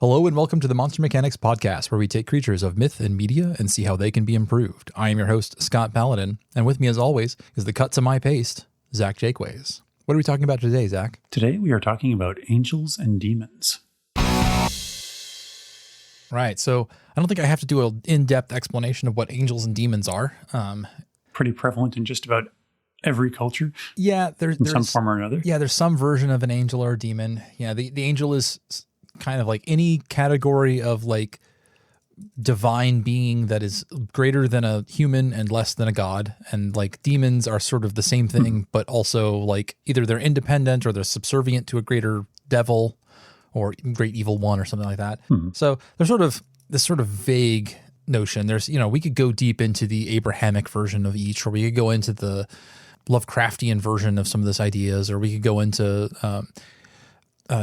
Hello and welcome to the Monster Mechanics podcast, where we take creatures of myth and media and see how they can be improved. I am your host, Scott Paladin, and with me as always is the cut to my paste, Zach Jaquays. What are we talking about today, Zach? Today we are talking about Angels and Demons. Right, so I don't think I have to do an in-depth explanation of what angels and demons are. Pretty prevalent in just about every culture. Yeah, there's some form or another. Yeah, there's some version of an angel or a demon. Yeah, the angel is kind of like any category of like divine being that is greater than a human and less than a god. And like demons are sort of the same thing, but also like either they're independent or they're subservient to a greater devil or great evil one or something like that. So there's sort of this sort of vague notion. There's, we could go deep into the Abrahamic version of each, or we could go into the Lovecraftian version of some of these ideas, or we could go into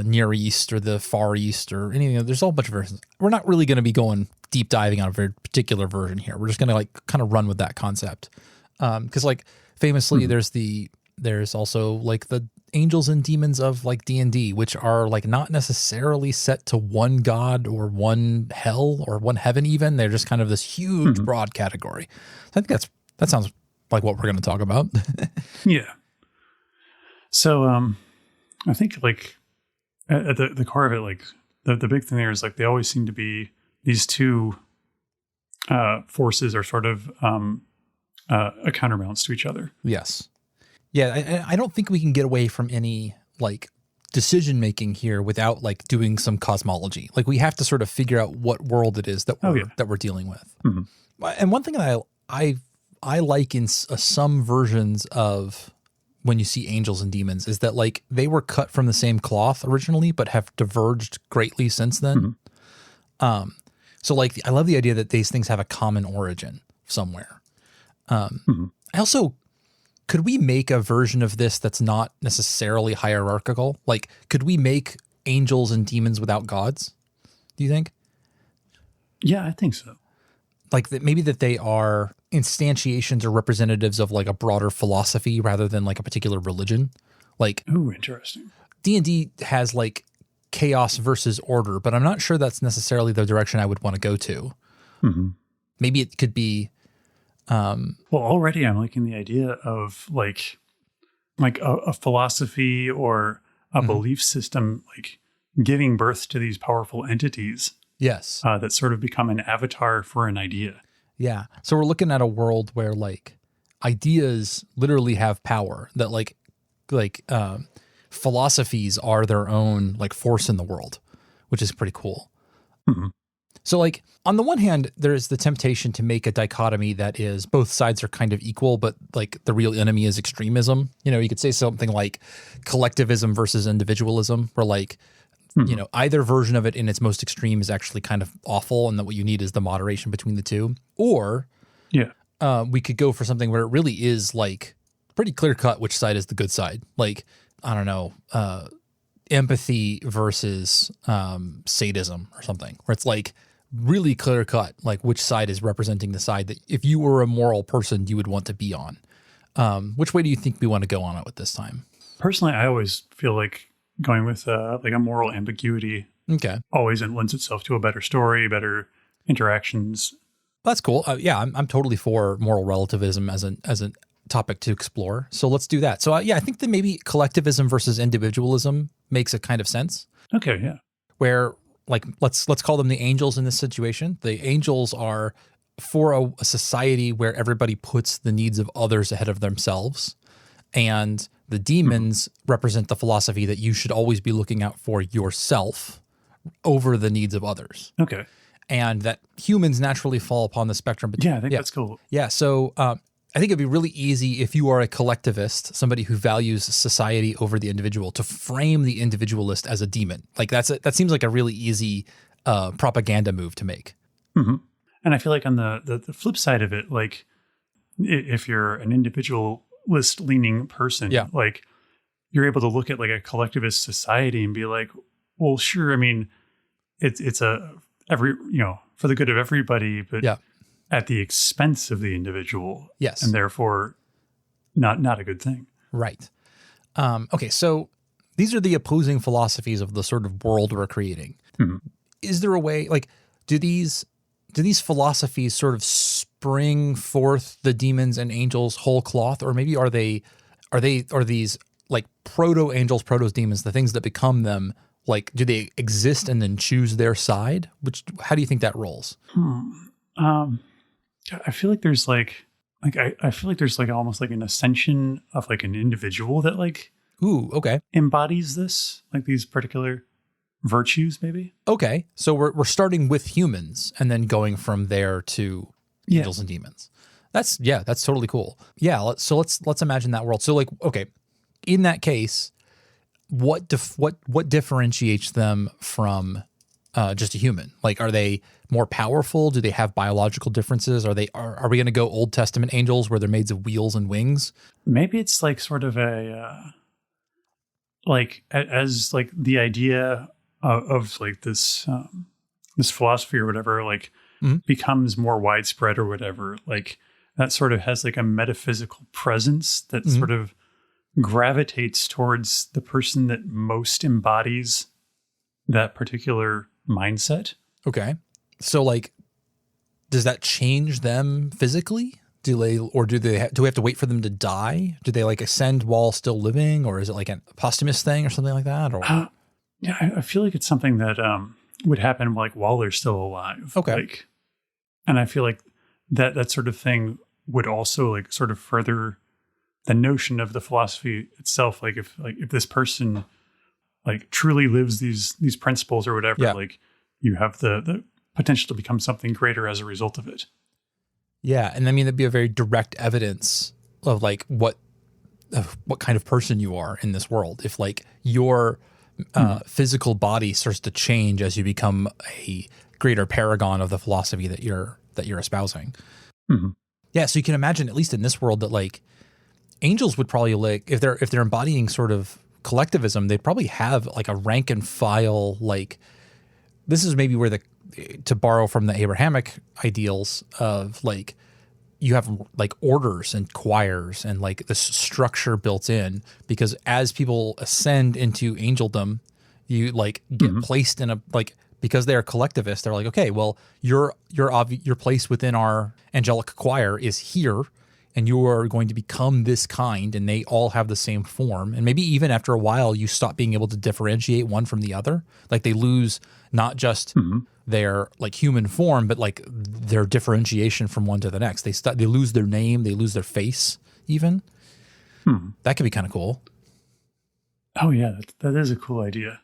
Near East or the Far East or anything. There's a whole bunch of versions. We're not really going to be going deep diving on a very particular version here. We're just going to like kind of run with that concept. Because like famously there's also like the angels and demons of like D&D, which are like not necessarily set to one god or one hell or one heaven even. They're just kind of this huge broad category. So I think that sounds like what we're going to talk about. Yeah. So I think like at the core of it, like the big thing there is like they always seem to be these two forces are sort of a counterbalance to each other. Yes. Yeah, I don't think we can get away from any like decision making here without like doing some cosmology. Like we have to sort of figure out what world it is that we're dealing with. And one thing that I like in some versions of when you see angels and demons is that like they were cut from the same cloth originally, but have diverged greatly since then. So like I love the idea that these things have a common origin somewhere. I also, could we make a version of this that's not necessarily hierarchical? Like, could we make angels and demons without gods? Do you think? Yeah, I think so. Like that maybe that they are instantiations or representatives of like a broader philosophy rather than like a particular religion. Like, ooh, interesting. D&D has like chaos versus order, but I'm not sure that's necessarily the direction I would want to go to. Maybe it could be. Well, already I'm liking the idea of like a philosophy or a belief system, like giving birth to these powerful entities. Yes. That sort of become an avatar for an idea. Yeah. So we're looking at a world where like ideas literally have power, that like philosophies are their own like force in the world, which is pretty cool. So like on the one hand, there is the temptation to make a dichotomy that is both sides are kind of equal, but like the real enemy is extremism. You could say something like collectivism versus individualism, where like, either version of it in its most extreme is actually kind of awful, and that what you need is the moderation between the two. Or we could go for something where it really is like pretty clear cut which side is the good side. Like, I don't know, empathy versus sadism or something, where it's like really clear cut, like which side is representing the side that if you were a moral person, you would want to be on. Which way do you think we want to go on it with this time? Personally, I always feel like going with like a moral ambiguity always lends itself to a better story, better interactions. That's cool. I'm totally for moral relativism as a topic to explore. So let's do that. So I think that maybe collectivism versus individualism makes a kind of sense. Okay, yeah. Where like let's call them the angels in this situation. The angels are for a society where everybody puts the needs of others ahead of themselves, and the demons represent the philosophy that you should always be looking out for yourself over the needs of others. Okay. And that humans naturally fall upon the spectrum. Yeah, I think that's cool. Yeah, so I think it'd be really easy if you are a collectivist, somebody who values society over the individual, to frame the individualist as a demon. Like that seems like a really easy propaganda move to make. And I feel like on the flip side of it, like if you're an individualist leaning person, like you're able to look at like a collectivist society and be like, well, sure. I mean, it's for the good of everybody, but at the expense of the individual. Yes. And therefore not a good thing. Right. Okay. So these are the opposing philosophies of the sort of world we're creating. is there a way, like, do these philosophies sort of spring forth the demons and angels whole cloth, or maybe are these like proto angels, proto demons, the things that become them? Like, do they exist and then choose their side? How do you think that rolls? I feel like there's I feel like there's like almost like an ascension of like an individual that like embodies this, like these particular virtues, maybe. Okay, so we're starting with humans and then going from there to angels and demons. That's totally cool. Yeah, let's imagine that world. So like, okay, in that case, what differentiates them from just a human? Like, are they more powerful? Do they have biological differences? Are we going to go Old Testament angels where they're made of wheels and wings? Maybe it's like sort of a like as like the idea of like this this philosophy or whatever like becomes more widespread or whatever, like that sort of has like a metaphysical presence that sort of gravitates towards the person that most embodies that particular mindset. Okay. So like, does that change them physically? Do we have to wait for them to die? Do they like ascend while still living, or is it like a posthumous thing or something like that? Or yeah, I feel like it's something that would happen like while they're still alive. Okay. Like, and I feel like that sort of thing would also like sort of further the notion of the philosophy itself. Like if this person like truly lives these principles or whatever, like you have the potential to become something greater as a result of it. Yeah, and I mean that'd be a very direct evidence of like what kind of person you are in this world. If like your physical body starts to change as you become a greater paragon of the philosophy that you're espousing. Mm-hmm. Yeah, so you can imagine, at least in this world, that like angels would probably like if they're embodying sort of collectivism, they'd probably have like a rank and file. Like this is maybe where to borrow from the Abrahamic ideals of like you have like orders and choirs and like this structure built in, because as people ascend into angeldom, you like get placed in a like, because they are collectivists, they're like, okay, well, your place within our angelic choir is here, and you are going to become this kind, and they all have the same form. And maybe even after a while, you stop being able to differentiate one from the other. Like they lose not just their like human form, but like their differentiation from one to the next. They lose their name, they lose their face even. That could be kind of cool. Oh yeah, that is a cool idea.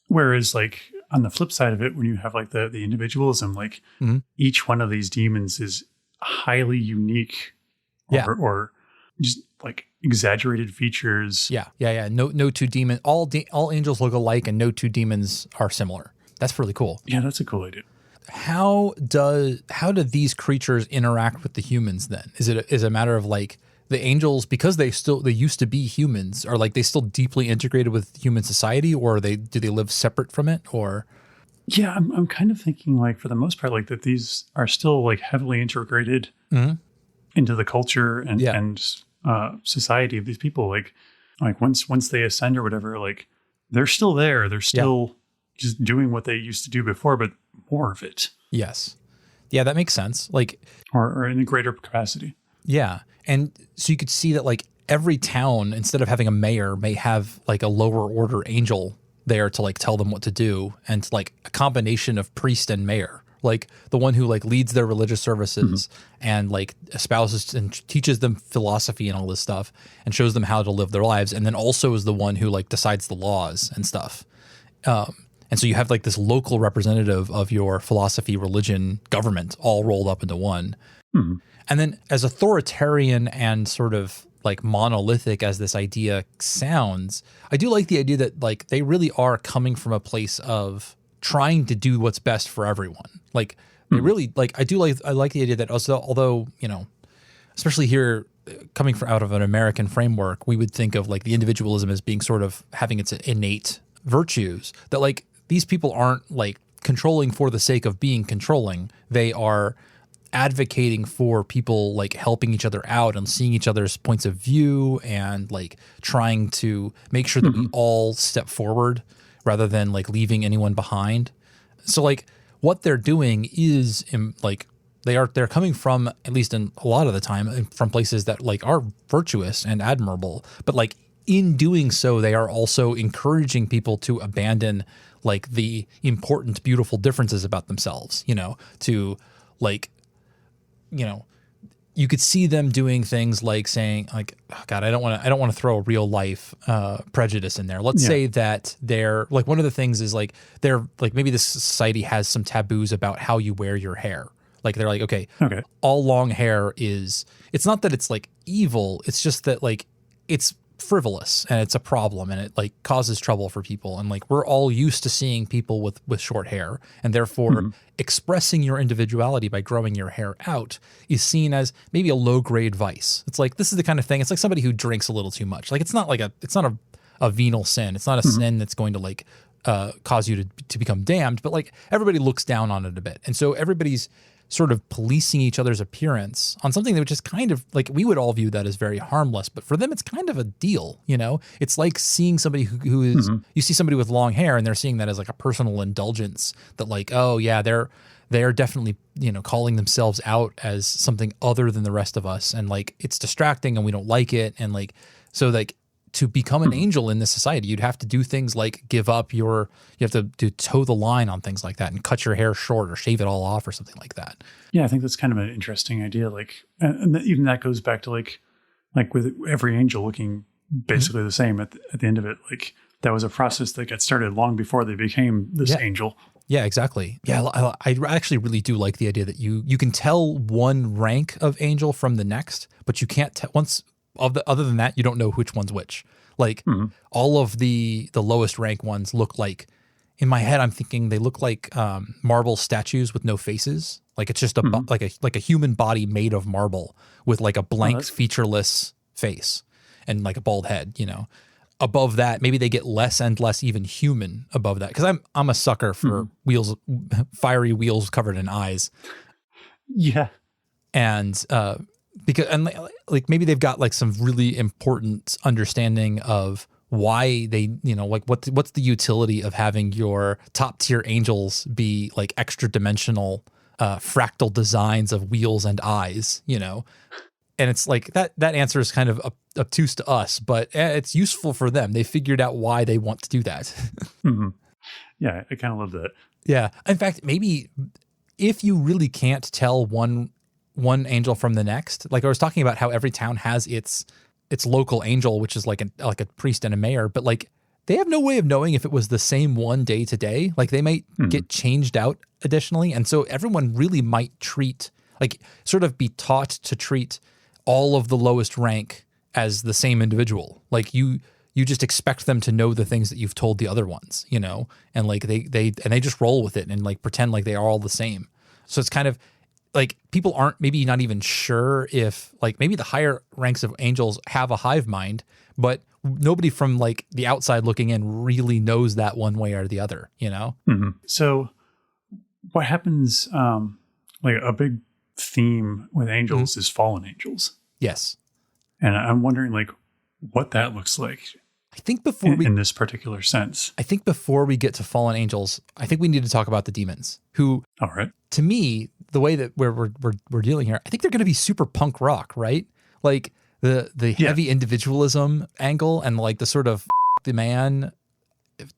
Whereas like on the flip side of it, when you have like the individualism, like each one of these demons is highly unique or just like exaggerated features. Yeah. No two demons. All angels look alike, and no two demons are similar. That's really cool. Yeah, that's a cool idea. How do these creatures interact with the humans then? Is it a matter of like the angels, because they used to be humans, are like they still deeply integrated with human society, or do they live separate from it? Or yeah, I'm kind of thinking like for the most part like that these are still like heavily integrated into the culture and society of these people. Like once they ascend or whatever, like they're still there. They're still just doing what they used to do before, but more of it. Yes. Yeah, that makes sense. Like, or in a greater capacity. Yeah. And so you could see that like every town, instead of having a mayor, may have like a lower order angel there to like tell them what to do, and like a combination of priest and mayor, like the one who like leads their religious services and like espouses and teaches them philosophy and all this stuff and shows them how to live their lives, and then also is the one who like decides the laws and stuff. And so you have like this local representative of your philosophy, religion, government all rolled up into one. And then as authoritarian and sort of like monolithic as this idea sounds, I do like the idea that like they really are coming from a place of trying to do what's best for everyone. Like they really like, I like the idea that also, although, you know, especially here coming from out of an American framework, we would think of like the individualism as being sort of having its innate virtues, that like these people aren't like controlling for the sake of being controlling. They are advocating for people like helping each other out and seeing each other's points of view and like trying to make sure that we all step forward rather than like leaving anyone behind. So like what they're doing is like they're coming from, at least in a lot of the time, from places that like are virtuous and admirable, but like in doing so, they are also encouraging people to abandon like the important, beautiful differences about themselves, to like, you could see them doing things like saying like, oh God, I don't want to throw a real life prejudice in there. Let's say that they're like, one of the things is like, they're like, maybe this society has some taboos about how you wear your hair. Like they're like, okay, all long hair it's not that it's like evil. It's just that like it's frivolous and it's a problem and it like causes trouble for people. And like, we're all used to seeing people with short hair, and therefore expressing your individuality by growing your hair out is seen as maybe a low grade vice. It's like, this is the kind of thing. It's like somebody who drinks a little too much. Like it's not a venal sin. It's not a sin that's going to like cause you to become damned, but like everybody looks down on it a bit. And so everybody's sort of policing each other's appearance on something that just kind of like, we would all view that as very harmless, but for them, it's kind of a deal, It's like seeing somebody who is, you see somebody with long hair and they're seeing that as like a personal indulgence that like, oh yeah, they're definitely, calling themselves out as something other than the rest of us. And like, it's distracting and we don't like it. And like, so like, to become an angel in this society, you'd have to do things like you have to toe the line on things like that and cut your hair short or shave it all off or something like that. Yeah, I think that's kind of an interesting idea. Like, and even that goes back to like with every angel looking basically the same at the end of it. Like that was a process that got started long before they became this angel. Yeah, exactly. Yeah, I actually really do like the idea that you can tell one rank of angel from the next, but you can't tell other than that, you don't know which one's which. Like all of the lowest rank ones look like, in my head, I'm thinking they look like marble statues with no faces. Like it's just like a human body made of marble with like a blank, featureless face and like a bald head. Above that, maybe they get less and less even human above that, because I'm a sucker for fiery wheels covered in eyes. Yeah, and because like maybe they've got like some really important understanding of why they, like what's the utility of having your top tier angels be like extra dimensional fractal designs of wheels and eyes, and it's like that answer is kind of obtuse to us, but it's useful for them. They figured out why they want to do that. Yeah, I kind of love that. Yeah, in fact, maybe if you really can't tell one angel from the next, like I was talking about how every town has its local angel, which is like a priest and a mayor, but like they have no way of knowing if it was the same one day to day. Like they might get changed out additionally. And so everyone really might be taught to treat all of the lowest rank as the same individual. Like you just expect them to know the things that you've told the other ones, and like they just roll with it and like pretend like they are all the same. So it's kind of like people aren't maybe not even sure if like maybe the higher ranks of angels have a hive mind, but nobody from like the outside looking in really knows that one way or the other, So what happens, like a big theme with angels is fallen angels. Yes. And I'm wondering like what that looks like. I think in this particular sense. I think before we get to fallen angels, I think we need to talk about the demons, who, all right, to me, the way that we're dealing here, I think they're going to be super punk rock, right? Like the heavy individualism angle and like the sort of the man,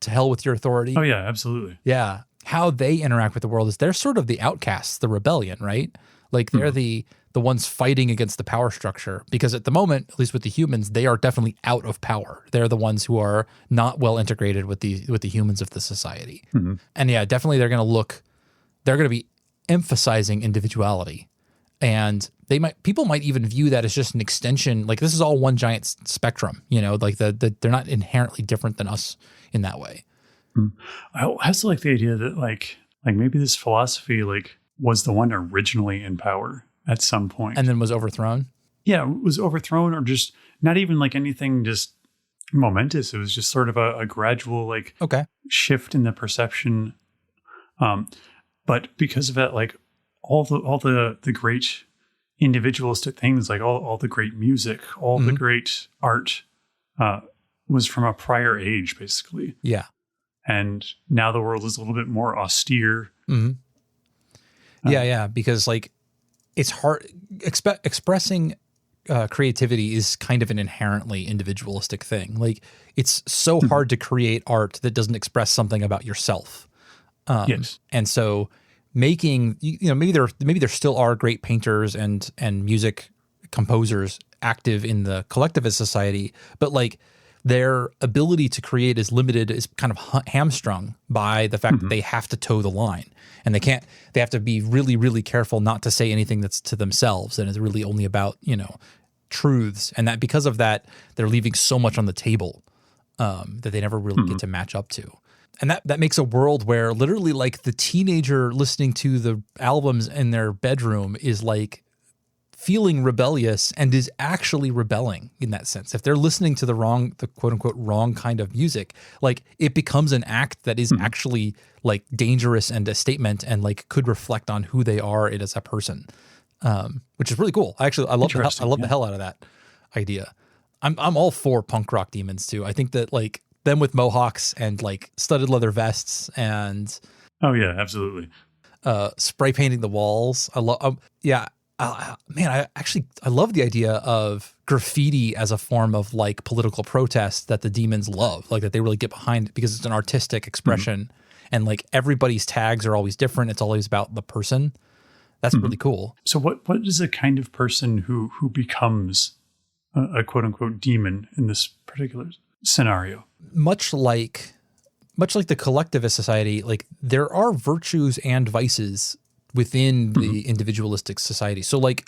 to hell with your authority. Oh yeah, absolutely. Yeah, how they interact with the world is they're sort of the outcasts, the rebellion, right? Like they're the ones fighting against the power structure, because at the moment, at least with the humans, they are definitely out of power. They're the ones who are not well integrated with the humans of the society. And yeah, definitely they're going to be emphasizing individuality, and people might even view that as just an extension. Like this is all one giant spectrum, like they're not inherently different than us in that way. I also like the idea that like maybe this philosophy like was the one originally in power at some point and then was overthrown. Yeah, it was overthrown, or just not even like anything just momentous. It was just sort of a gradual like shift in the perception. But because of that, like all the great individualistic things, like all the great music, all the great art was from a prior age, basically. Yeah. And now the world is a little bit more austere. Yeah, because like it's hard expressing creativity is kind of an inherently individualistic thing. Like it's so hard to create art that doesn't express something about yourself. Yes. And so making, maybe there still are great painters and music composers active in the collectivist society, but like their ability to create is limited, is kind of hamstrung by the fact that they have to toe the line, and they have to be really, really careful not to say anything that's to themselves and is really only about, truths. And that because of that, they're leaving so much on the table that they never really get to match up to. And that makes a world where literally like the teenager listening to the albums in their bedroom is like feeling rebellious and is actually rebelling in that sense. If they're listening to the quote unquote wrong kind of music, like it becomes an act that is actually like dangerous and a statement and like could reflect on who they are as a person, which is really cool. I love the hell out of that idea. I'm all for punk rock demons too. I think that like them with mohawks and like studded leather vests and oh yeah, absolutely. Spray painting the walls. I love I love the idea of graffiti as a form of like political protest that the demons love, like that they really get behind because it's an artistic expression and like everybody's tags are always different. It's always about the person. That's really cool. So what is a kind of person who becomes a quote unquote demon in this particular scenario? Much like the collectivist society, like there are virtues and vices within the individualistic society. So like,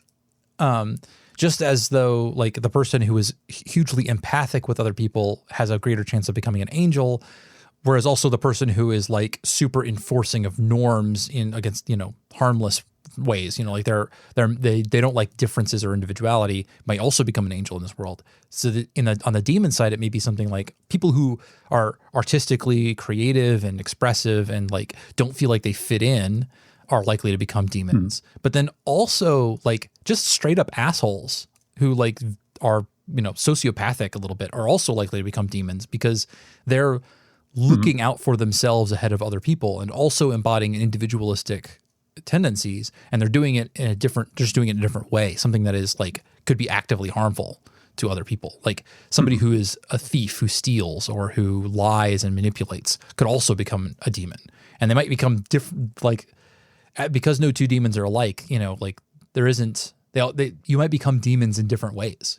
just as though like the person who is hugely empathic with other people has a greater chance of becoming an angel, whereas also the person who is like super enforcing of norms against, harmless ways, like they don't like differences or individuality, might also become an angel in this world. So that on the demon side, it may be something like people who are artistically creative and expressive and like don't feel like they fit in are likely to become demons. But then also like just straight up assholes who like are, sociopathic a little bit are also likely to become demons because they're looking out for themselves ahead of other people and also embodying individualistic tendencies. And they're doing it in a different way, something that is like, could be actively harmful to other people. Like somebody who is a thief who steals or who lies and manipulates could also become a demon. And they might become different, like, because no two demons are alike, like there isn't, you might become demons in different ways,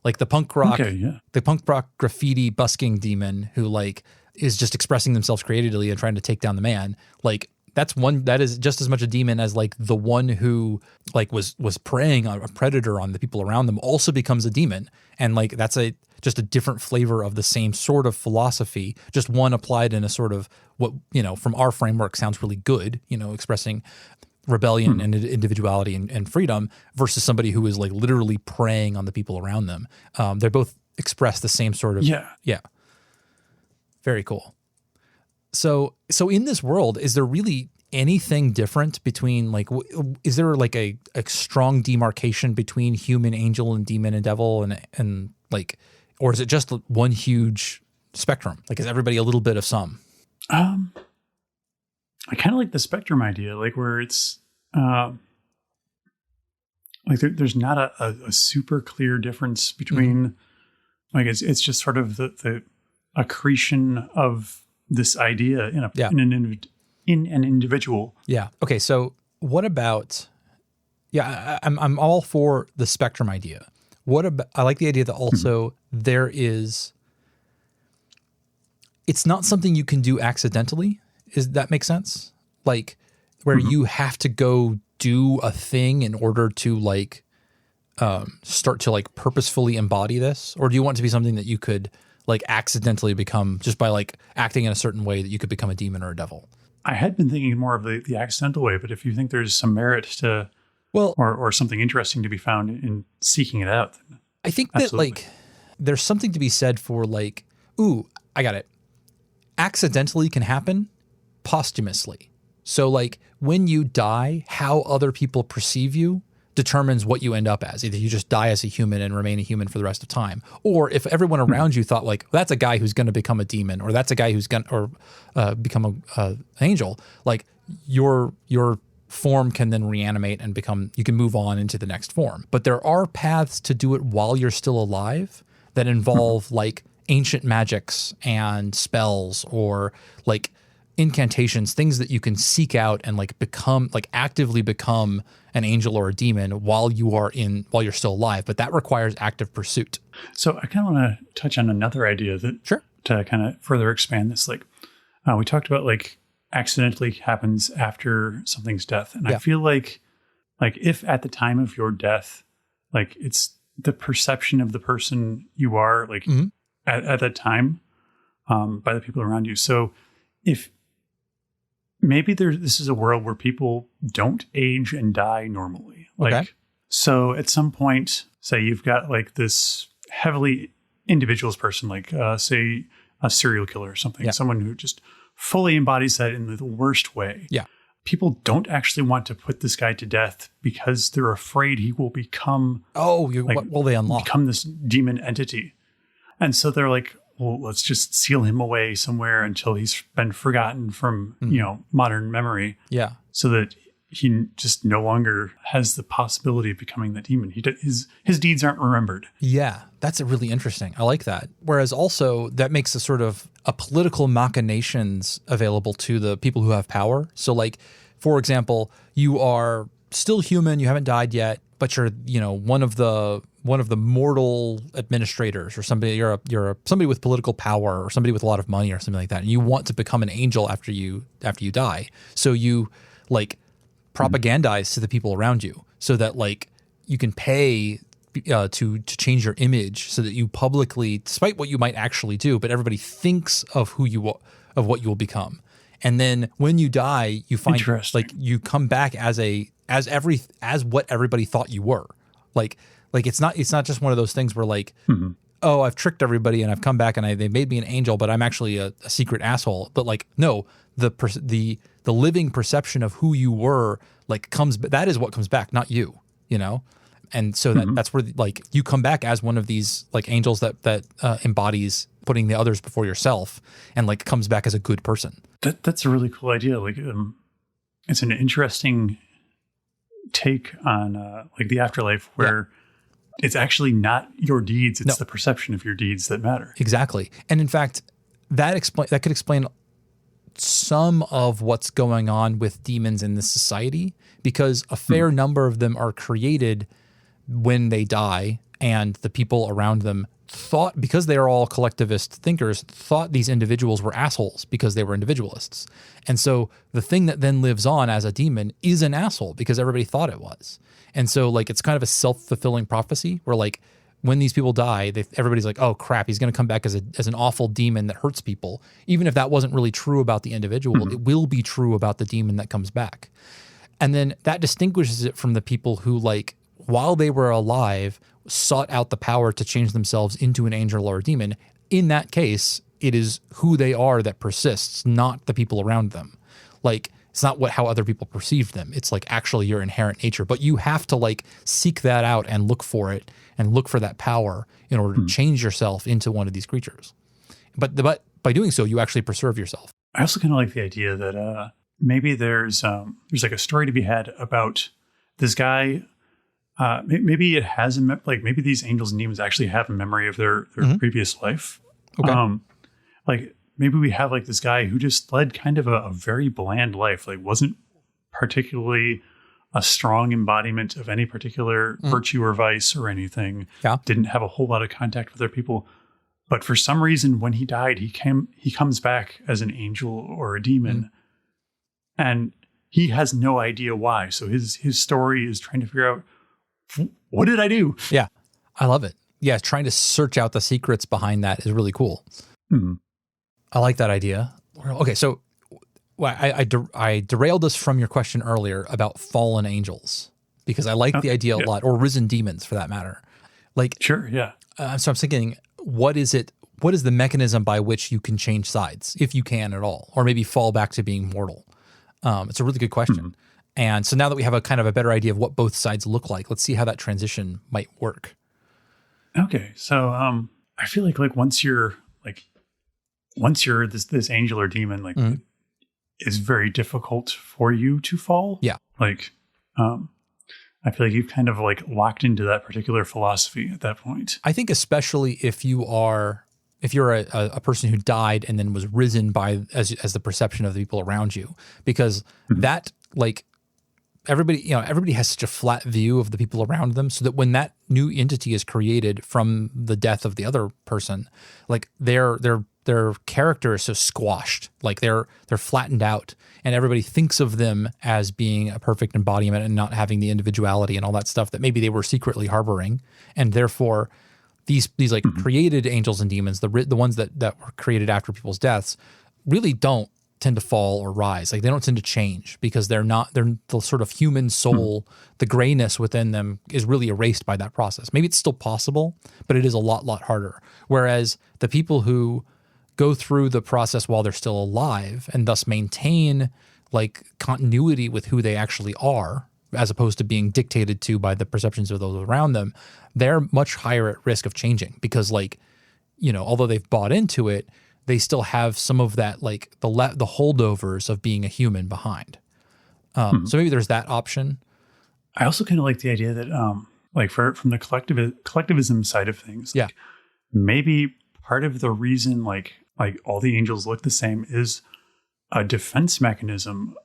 like the punk rock graffiti busking demon who like is just expressing themselves creatively and trying to take down the man. Like that is just as much a demon as like the one who like was preying on a predator on the people around them also becomes a demon. And like, that's just a different flavor of the same sort of philosophy, just one applied in a sort of what, from our framework sounds really good, expressing rebellion and individuality and freedom versus somebody who is like literally preying on the people around them. They both express the same sort of, yeah. Very cool. So in this world, is there really anything different between like, is there like a strong demarcation between human, angel, and demon and devil and like, or is it just one huge spectrum? Like, is everybody a little bit of some? I kind of like the spectrum idea, like where it's like there's not a super clear difference between like it's just sort of the accretion of this idea in an individual. Yeah. Okay. So what about? Yeah, I'm all for the spectrum idea. What about? I like the idea that also it's not something you can do accidentally. Does that make sense? Like where you have to go do a thing in order to like start to like purposefully embody this, or do you want it to be something that you could like accidentally become just by like acting in a certain way that you could become a demon or a devil? I had been thinking more of the accidental way, but if you think there's some merit to, or something interesting to be found in seeking it out, then I think absolutely. That like there's something to be said for like, ooh, I got it. Accidentally can happen posthumously. So like when you die, how other people perceive you, determines what you end up as. Either you just die as a human and remain a human for the rest of time, or if everyone around you thought like, that's a guy who's going to become a demon, or that's a guy who's going to become an angel, like your form can then reanimate and you can move on into the next form. But there are paths to do it while you're still alive that involve like ancient magics and spells, or like incantations, things that you can seek out and like actively become an angel or a demon while you're still alive. But that requires active pursuit. So I kind of want to touch on another idea that to kind of further expand this. Like we talked about like accidentally happens after something's death. And I feel like if at the time of your death, like it's the perception of the person you are like at that time by the people around you. So if maybe this is a world where people don't age and die normally. Like, so at some point, say you've got like this heavily individualist person, like say a serial killer or something, someone who just fully embodies that in the worst way. Yeah. People don't actually want to put this guy to death because they're afraid he will become, what will they unlock? Become this demon entity. And so they're like, well, let's just seal him away somewhere until he's been forgotten from, modern memory. Yeah. So that he just no longer has the possibility of becoming the demon. His deeds aren't remembered. Yeah, that's really interesting. I like that. Whereas also that makes a political machinations available to the people who have power. So like, for example, you are still human, you haven't died yet, but you're, one of the mortal administrators, or somebody, you're somebody with political power, or somebody with a lot of money or something like that. And you want to become an angel after you die. So you like propagandize to the people around you so that like you can pay to change your image so that you publicly, despite what you might actually do, but everybody thinks of what you will become. And then when you die, you find like you come back as what everybody thought you were. Like it's not just one of those things where like, oh, I've tricked everybody and I've come back and they made me an angel, but I'm actually a secret asshole. But like, no, the living perception of who you were like that is what comes back, not you, And so that's where like you come back as one of these like angels that embodies putting the others before yourself, and like comes back as a good person. That's a really cool idea. Like it's an interesting take on like the afterlife where it's actually not your deeds, it's the perception of your deeds that matter. Exactly. And in fact, that could explain some of what's going on with demons in this society, because a fair number of them are created when they die, and the people around them thought, because they are all collectivist thinkers, thought these individuals were assholes because they were individualists. And so the thing that then lives on as a demon is an asshole because everybody thought it was. And so like it's kind of a self-fulfilling prophecy where like when these people die, everybody's like, oh crap, he's going to come back as an awful demon that hurts people. Even if that wasn't really true about the individual, it will be true about the demon that comes back. And then that distinguishes it from the people who like, while they were alive, sought out the power to change themselves into an angel or a demon. In that case, it is who they are that persists, not the people around them. Like, it's not how other people perceive them. It's like actually your inherent nature. But you have to like seek that out and look for it and look for that power in order to change yourself into one of these creatures. But by doing so, you actually preserve yourself. I also kind of like the idea that maybe there's like a story to be had about this guy. Maybe it has maybe these angels and demons actually have a memory of their previous life. Okay. Like maybe we have like this guy who just led kind of a very bland life, like wasn't particularly a strong embodiment of any particular virtue or vice or anything. Yeah. Didn't have a whole lot of contact with other people. But for some reason, when he died, he comes back as an angel or a demon. And he has no idea why. So his story is trying to figure out, what did I do? Yeah, I love it. Yeah, trying to search out the secrets behind that is really cool. I like that idea. Okay, so I derailed us from your question earlier about fallen angels, because I like the idea a lot, or risen demons for that matter. Like, sure, yeah. So I'm thinking, what is the mechanism by which you can change sides, if you can at all, or maybe fall back to being mortal? It's a really good question. And so now that we have a kind of a better idea of what both sides look like, let's see how that transition might work. Okay. So I feel like once you're this angel or demon, like it's very difficult for you to fall. Yeah. Like I feel like you've kind of like locked into that particular philosophy at that point. I think especially if you're a person who died and then was risen by as the perception of the people around you, because that like everybody has such a flat view of the people around them, so that when that new entity is created from the death of the other person, like their character is so squashed, like they're flattened out, and everybody thinks of them as being a perfect embodiment and not having the individuality and all that stuff that maybe they were secretly harboring, and therefore these like created angels and demons, the ones that were created after people's deaths, really don't tend to fall or rise. Like they don't tend to change because they're the sort of human soul, the grayness within them is really erased by that process. Maybe it's still possible, but it is a lot harder. Whereas the people who go through the process while they're still alive and thus maintain like continuity with who they actually are, as opposed to being dictated to by the perceptions of those around them, they're much higher at risk of changing because although they've bought into it, they still have some of that, like the holdovers of being a human behind. So maybe there's that option. I also kind of like the idea that, from the collectivism side of things, yeah, maybe part of the reason, like all the angels look the same is a defense mechanism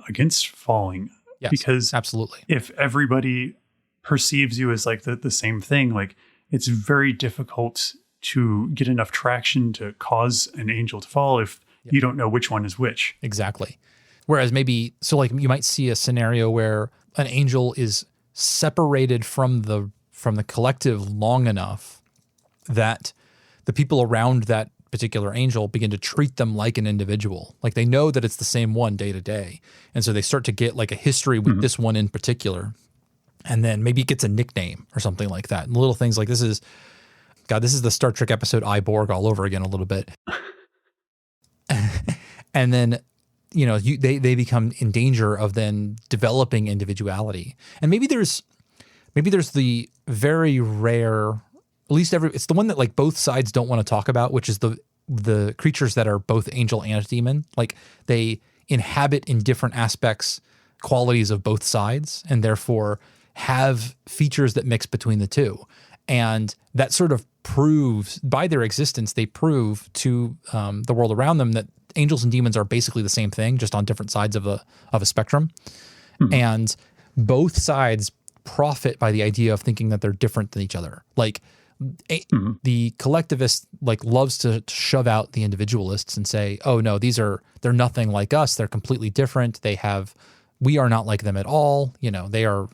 against falling. Yes, because absolutely. If everybody perceives you as like the same thing, like it's very difficult to get enough traction to cause an angel to fall if you don't know which one is which. Exactly. Whereas maybe, so like you might see a scenario where an angel is separated from the collective long enough that the people around that particular angel begin to treat them like an individual. Like they know that it's the same one day to day. And so they start to get like a history with this one in particular. And then maybe it gets a nickname or something like that. And little things like this is the Star Trek episode I, Borg all over again a little bit. And then, they become in danger of then developing individuality. And maybe there's the very rare, at least it's the one that like both sides don't want to talk about, which is the creatures that are both angel and demon. Like they inhabit in different aspects, qualities of both sides, and therefore have features that mix between the two. And that sort of proves, by their existence, they prove to the world around them that angels and demons are basically the same thing, just on different sides of a spectrum. And both sides profit by the idea of thinking that they're different than each other. Like the collectivist loves to shove out the individualists and say, oh no, they're nothing like us. They're completely different. We are not like them at all. They are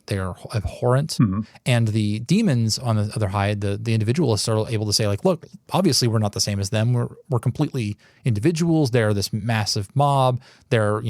abhorrent. And the demons, on the other side, the individualists are able to say, like, look, obviously we're not the same as them. We're completely individuals. They're this massive mob. They're,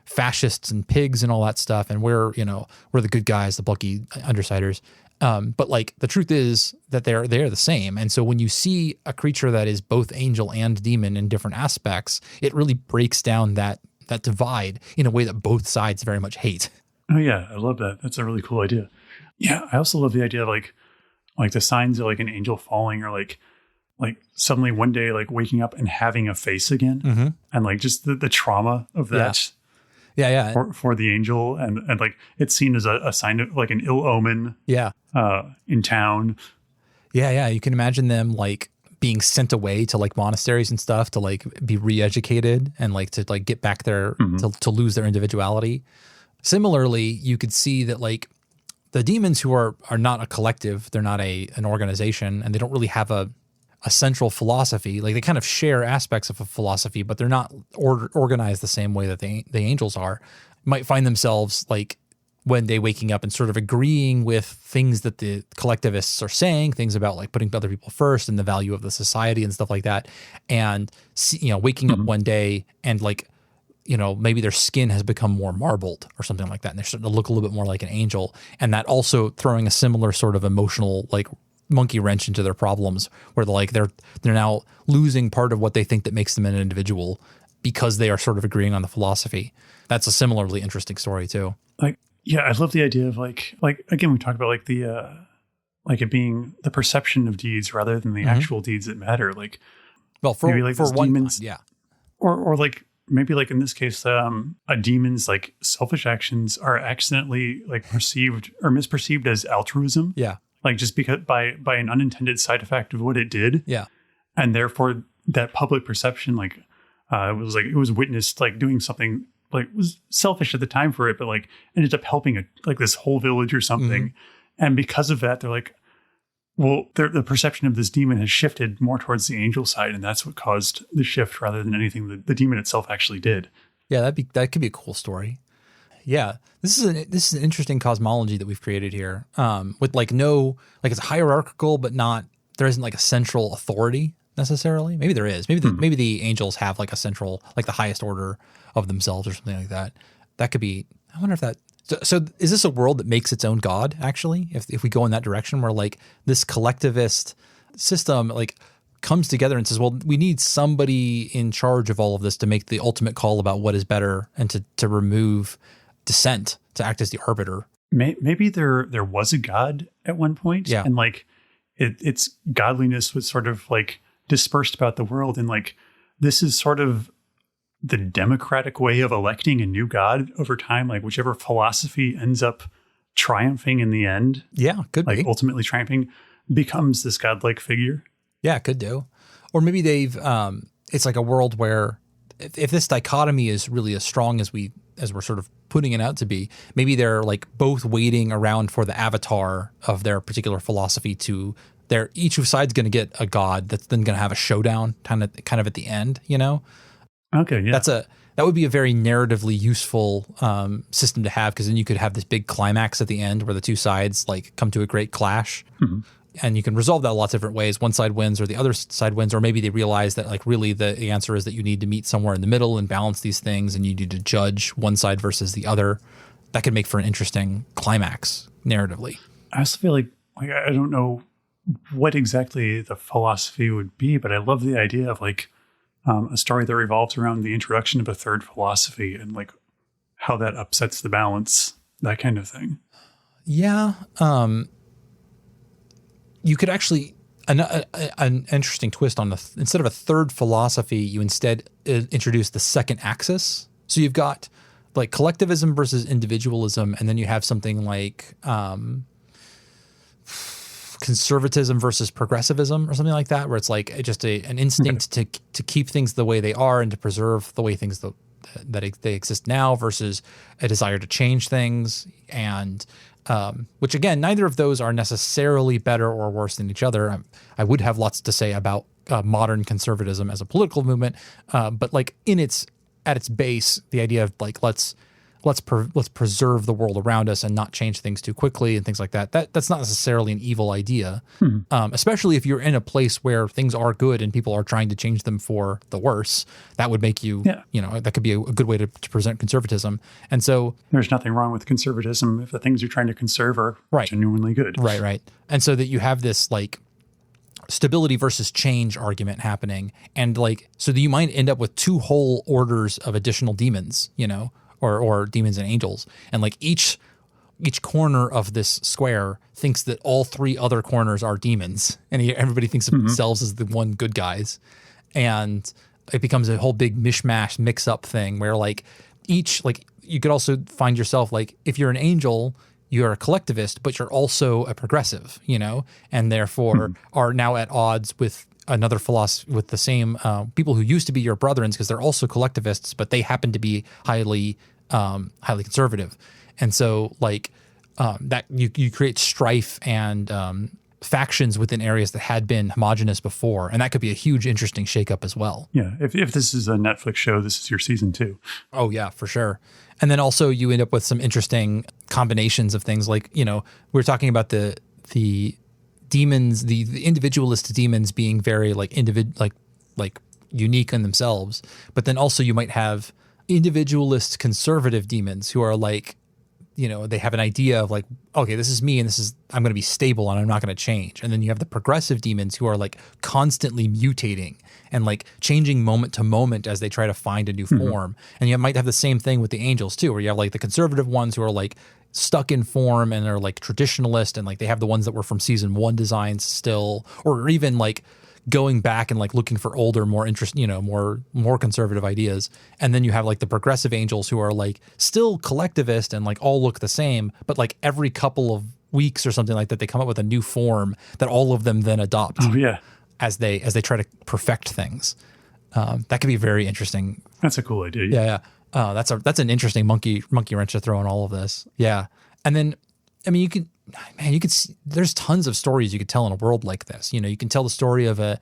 fascists and pigs and all that stuff. And we're the good guys, the plucky undersiders. But like the truth is that they're the same. And so when you see a creature that is both angel and demon in different aspects, it really breaks down that divide in a way that both sides very much hate. Oh yeah, I love that. That's a really cool idea. Yeah, I also love the idea of like the signs of like an angel falling, or like suddenly one day like waking up and having a face again, and like just the trauma of that. Yeah. For the angel, and like it's seen as a sign of like an ill omen. Yeah. In town. Yeah. You can imagine them like being sent away to like monasteries and stuff to like be re-educated and like to like get back there to lose their individuality. Similarly, you could see that like the demons who are not a collective, they're not an organization, and they don't really have a central philosophy. Like they kind of share aspects of a philosophy, but they're not organized the same way that the angels are. Might find themselves like one day waking up and sort of agreeing with things that the collectivists are saying, things about like putting other people first and the value of the society and stuff like that. And, waking up one day and like, maybe their skin has become more marbled or something like that. And they're starting to look a little bit more like an angel. And that also throwing a similar sort of emotional, like monkey wrench into their problems, where they're now losing part of what they think that makes them an individual because they are sort of agreeing on the philosophy. That's a similarly interesting story too. Like, yeah, I love the idea of like again, we talk about like the like it being the perception of deeds rather than the actual deeds that matter. Like, well, for maybe like for one, demons, yeah, or like maybe like in this case, a demon's like selfish actions are accidentally like perceived or misperceived as altruism. Yeah, like just because by an unintended side effect of what it did. Yeah, and therefore that public perception, like it was witnessed like doing something like was selfish at the time for it, but like ended up helping like this whole village or something. And because of that, they're like, well, the perception of this demon has shifted more towards the angel side, and that's what caused the shift rather than anything the demon itself actually did. Yeah, that could be a cool story. Yeah, this is an interesting cosmology that we've created here. With like it's hierarchical, but there isn't like a central authority necessarily. Maybe there is. Maybe the angels have like a central, like the highest order of themselves or something like that. That could be. I wonder if that. So is this a world that makes its own god, actually? If we go in that direction where like this collectivist system like comes together and says, well, we need somebody in charge of all of this to make the ultimate call about what is better and to remove dissent, to act as the arbiter. Maybe there was a god at one point, yeah, and like its godliness was sort of like dispersed about the world, and like this is sort of the democratic way of electing a new god over time, like whichever philosophy ends up triumphing in the end. Yeah, could like be. Ultimately triumphing becomes this godlike figure. Yeah, could do. Or maybe they've it's like a world where if this dichotomy is really as strong as we're sort of putting it out to be, maybe they're like both waiting around for the avatar of their particular philosophy to each side's going to get a god that's then going to have a showdown kind of at the end, you know? Okay, yeah. That would be a very narratively useful system to have, because then you could have this big climax at the end where the two sides like come to a great clash. And you can resolve that lots of different ways. One side wins or the other side wins, or maybe they realize that like really the answer is that you need to meet somewhere in the middle and balance these things, and you need to judge one side versus the other. That could make for an interesting climax narratively. I also feel like I don't know what exactly the philosophy would be, but I love the idea of like a story that revolves around the introduction of a third philosophy and like how that upsets the balance, that kind of thing. Yeah. You could actually, an interesting twist on instead of a third philosophy, you instead introduce the second axis. So you've got like collectivism versus individualism, and then you have something like conservatism versus progressivism or something like that, where it's like just an instinct to keep things the way they are and to preserve the way things that they exist now versus a desire to change things. And which again, neither of those are necessarily better or worse than each other. I would have lots to say about modern conservatism as a political movement, but like at its base, the idea of like let's preserve the world around us and not change things too quickly and things like that. That's not necessarily an evil idea, especially if you're in a place where things are good and people are trying to change them for the worse. That would make you, that could be a good way to present conservatism. And so there's nothing wrong with conservatism if the things you're trying to conserve are genuinely good. Right. And so that you have this like stability versus change argument happening, and like so that you might end up with two whole orders of additional demons, or demons and angels, and like each corner of this square thinks that all three other corners are demons, and everybody thinks of themselves as the one good guys, and it becomes a whole big mishmash mix up thing where like each, like you could also find yourself like if you're an angel, you're a collectivist, but you're also a progressive, and therefore are now at odds with another philosophy, with the same people who used to be your brethren, because they're also collectivists, but they happen to be highly conservative. And so like that you create strife and factions within areas that had been homogenous before. And that could be a huge, interesting shakeup as well. Yeah. If this is a Netflix show, this is your season 2. Oh yeah, for sure. And then also you end up with some interesting combinations of things like, we're talking about the demons, the individualist demons being very like like unique in themselves. But then also you might have individualist conservative demons who are like you know, they have an idea of like, okay, this is me and I'm going to be stable and I'm not going to change. And then you have the progressive demons who are like constantly mutating and like changing moment to moment as they try to find a new form. And you might have the same thing with the angels too, where you have like the conservative ones who are like stuck in form and are like traditionalist, and like they have the ones that were from season 1 designs still, or even like going back and like looking for older, more more conservative ideas. And then you have like the progressive angels who are like still collectivist and like all look the same, but like every couple of weeks or something like that, they come up with a new form that all of them then adopt. Oh yeah. As they try to perfect things. That could be very interesting. That's a cool idea. Yeah. That's an interesting monkey wrench to throw in all of this. Yeah. And then, I mean, there's tons of stories you could tell in a world like this. You know, you can tell the story of a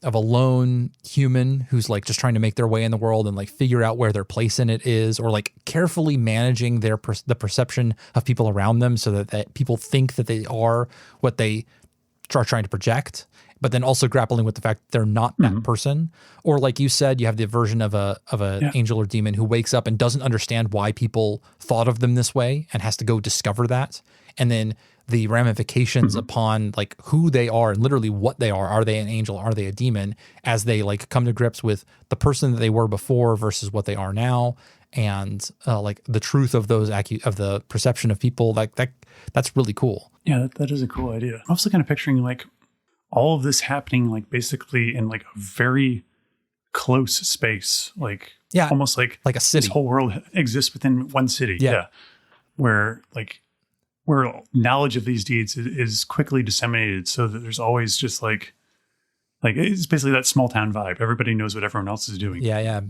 lone human who's like just trying to make their way in the world and like figure out where their place in it is, or like carefully managing the perception of people around them so that people think that they are what they are trying to project, but then also grappling with the fact they're not that person. Or like you said, you have the version of a angel or demon who wakes up and doesn't understand why people thought of them this way and has to go discover that. And then the ramifications upon like who they are and literally what they are. Are they an angel? Are they a demon? As they like come to grips with the person that they were before versus what they are now. And like the truth of those of the perception of people, like that's really cool. Yeah, that is a cool idea. I'm also kind of picturing like all of this happening like basically in like a very close space, like almost like a city. This whole world exists within one city. Yeah. Where knowledge of these deeds is quickly disseminated, so that there's always just like it's basically that small town vibe. Everybody knows what everyone else is doing. Yeah.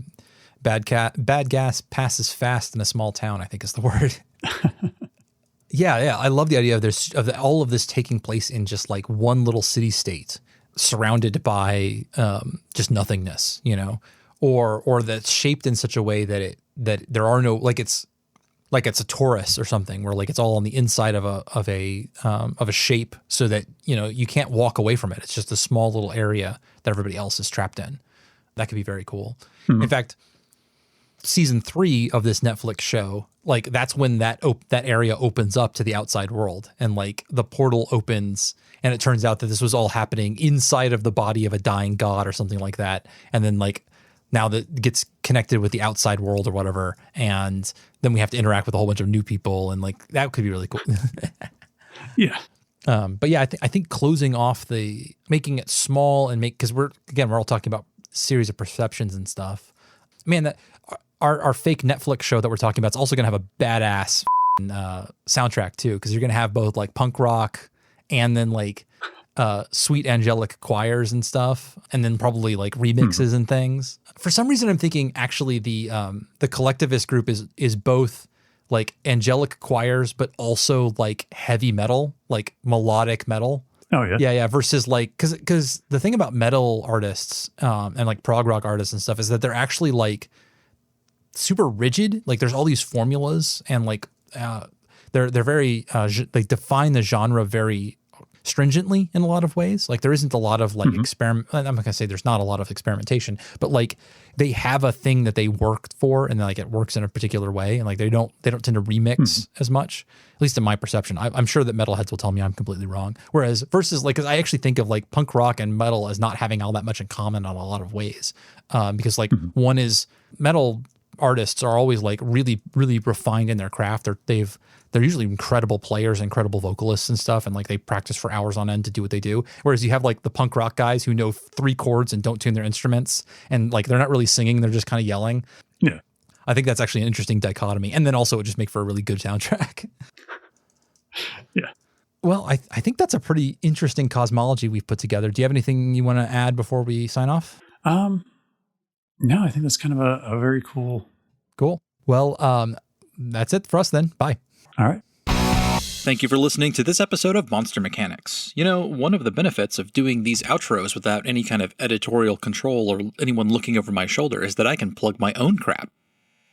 Bad gas passes fast in a small town, I think is the word. Yeah. I love the idea of all of this taking place in just like one little city state surrounded by just nothingness, you know, or that's shaped in such a way that there are no, like it's a torus or something where like it's all on the inside of a shape so that, you know, you can't walk away from it. It's just a small little area that everybody else is trapped in. That could be very cool. In fact, season 3 of this Netflix show, like that's when that area opens up to the outside world, and like the portal opens and it turns out that this was all happening inside of the body of a dying god or something like that. And then like now that gets connected with the outside world or whatever. And then we have to interact with a whole bunch of new people, and like that could be really cool. Yeah. But yeah, I think closing off making it small and because we're all talking about series of perceptions and stuff, man, that our fake Netflix show that we're talking about is also going to have a badass soundtrack too, because you're going to have both like punk rock and then like sweet angelic choirs and stuff, and then probably like remixes and things. For some reason, I'm thinking actually the collectivist group is both like angelic choirs, but also like heavy metal, like melodic metal. Oh yeah. Yeah. Versus like, cause the thing about metal artists and like prog rock artists and stuff is that they're actually like super rigid. Like there's all these formulas, and like they're very they define the genre very stringently in a lot of ways. Like there isn't a lot of like experiment. I'm not gonna say there's not a lot of experimentation, but like they have a thing that they work for, and like it works in a particular way, and like they don't tend to remix as much, at least in my perception. I'm sure that metalheads will tell me I'm completely wrong. Whereas versus like, because I actually think of like punk rock and metal as not having all that much in common on a lot of ways, because like one is metal artists are always like really, really refined in their craft. They're usually incredible players, incredible vocalists and stuff. And like they practice for hours on end to do what they do. Whereas you have like the punk rock guys who know 3 chords and don't tune their instruments. And like, they're not really singing. They're just kind of yelling. Yeah. I think that's actually an interesting dichotomy. And then also it would just make for a really good soundtrack. Yeah. Well, I think that's a pretty interesting cosmology we've put together. Do you have anything you want to add before we sign off? No, I think that's kind of a very cool. Cool. Well, that's it for us then. Bye. All right. Thank you for listening to this episode of Monster Mechanics. You know, one of the benefits of doing these outros without any kind of editorial control or anyone looking over my shoulder is that I can plug my own crap.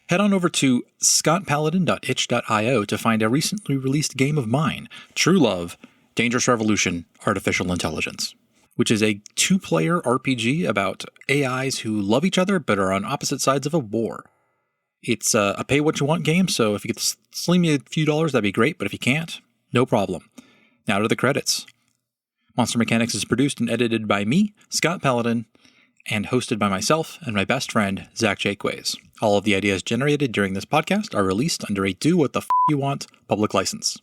Head on over to scottpaladin.itch.io to find a recently released game of mine, True Love, Dangerous Revolution, Artificial Intelligence, which is a 2-player RPG about AIs who love each other but are on opposite sides of a war. It's a pay what you want game, so if you could sling me a few dollars, that'd be great, but if you can't, no problem. Now to the credits. Monster Mechanics is produced and edited by me, Scott Paladin, and hosted by myself and my best friend, Zach Jaquays. All of the ideas generated during this podcast are released under a do what the f*** you want public license.